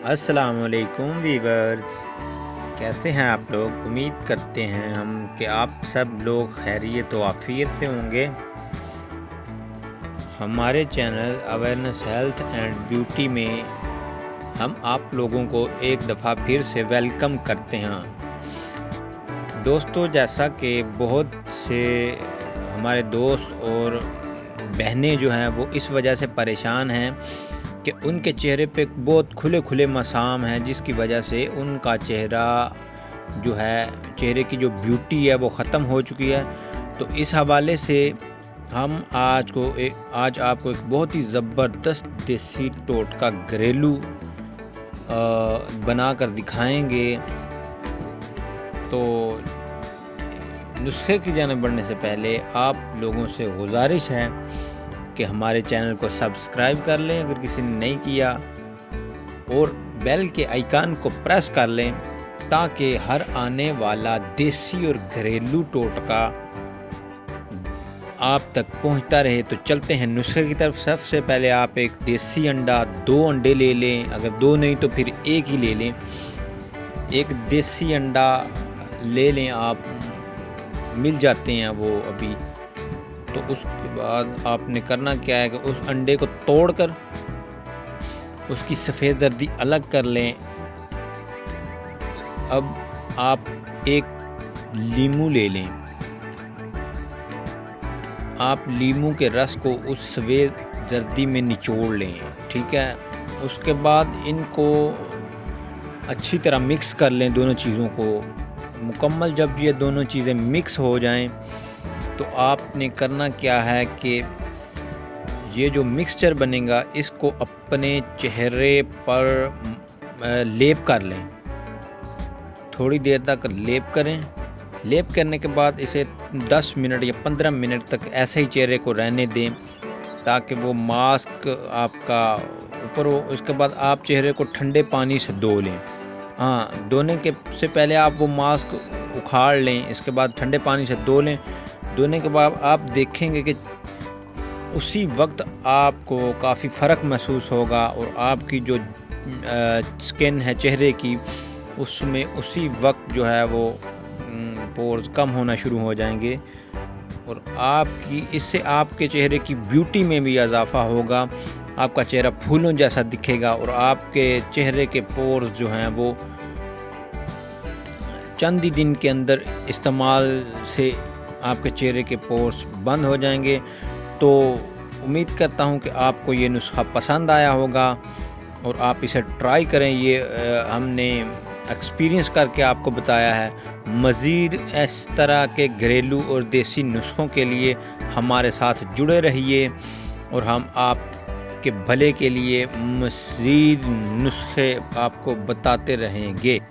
अस्सलाम वालेकुम वीवर्स, कैसे हैं आप लोग। उम्मीद करते हैं हम कि आप सब लोग खैरियत व आफियत से होंगे। हमारे channel awareness health and beauty में हम आप लोगों को एक दफ़ा फिर से वेलकम करते हैं। दोस्तों, जैसा कि बहुत से हमारे दोस्त और बहनें जो हैं वो इस वजह से परेशान हैं कि उनके चेहरे पे बहुत खुले मसाम हैं, जिसकी वजह से उनका चेहरा जो है, चेहरे की जो ब्यूटी है वो ख़त्म हो चुकी है। तो इस हवाले से हम आज आपको एक बहुत ही ज़बरदस्त देसी टोटका घरेलू बना कर दिखाएंगे। तो नुस्खे की जानिब बढ़ने से पहले आप लोगों से गुजारिश है कि हमारे चैनल को सब्सक्राइब कर लें अगर किसी ने नहीं किया, और बेल के आइकन को प्रेस कर लें ताकि हर आने वाला देसी और घरेलू टोटका आप तक पहुंचता रहे। तो चलते हैं नुस्खे की तरफ। सबसे पहले आप एक देसी अंडा, 2 अंडे ले लें, अगर 2 नहीं तो फिर 1 ही ले लें। एक देसी अंडा ले लें, आप मिल जाते हैं वो अभी। तो उसके बाद आपने करना क्या है कि उस अंडे को तोड़कर उसकी सफ़ेद जर्दी अलग कर लें। अब आप एक लीमू ले लें, आप लीमू के रस को उस सफ़ेद जर्दी में निचोड़ लें, ठीक है। उसके बाद इनको अच्छी तरह मिक्स कर लें, दोनों चीज़ों को मुकम्मल। जब ये दोनों चीज़ें मिक्स हो जाएं तो आपने करना क्या है कि ये जो मिक्सचर बनेगा इसको अपने चेहरे पर लेप कर लें, थोड़ी देर तक लेप करें। लेप करने के बाद इसे 10 मिनट या 15 मिनट तक ऐसे ही चेहरे को रहने दें ताकि वो मास्क आपका ऊपर हो। उसके बाद आप चेहरे को ठंडे पानी से धो लें। हाँ, धोने के से पहले आप वो मास्क उखाड़ लें, इसके बाद ठंडे पानी से धो लें। धोने के बाद आप देखेंगे कि उसी वक्त आपको काफ़ी फ़र्क महसूस होगा और आपकी जो स्किन है चेहरे की, उसमें उसी वक्त जो है वो पोर्स कम होना शुरू हो जाएंगे और इससे आपके चेहरे की ब्यूटी में भी इजाफा होगा। आपका चेहरा फूलों जैसा दिखेगा और आपके चेहरे के पोर्स जो हैं वो चंद ही दिन के अंदर इस्तेमाल से आपके चेहरे के पोर्स बंद हो जाएंगे। तो उम्मीद करता हूं कि आपको ये नुस्खा पसंद आया होगा और आप इसे ट्राई करें। ये हमने एक्सपीरियंस करके आपको बताया है। मज़ीद इस तरह के घरेलू और देसी नुस्खों के लिए हमारे साथ जुड़े रहिए और हम आपके भले के लिए मज़ीद नुस्खे आपको बताते रहेंगे।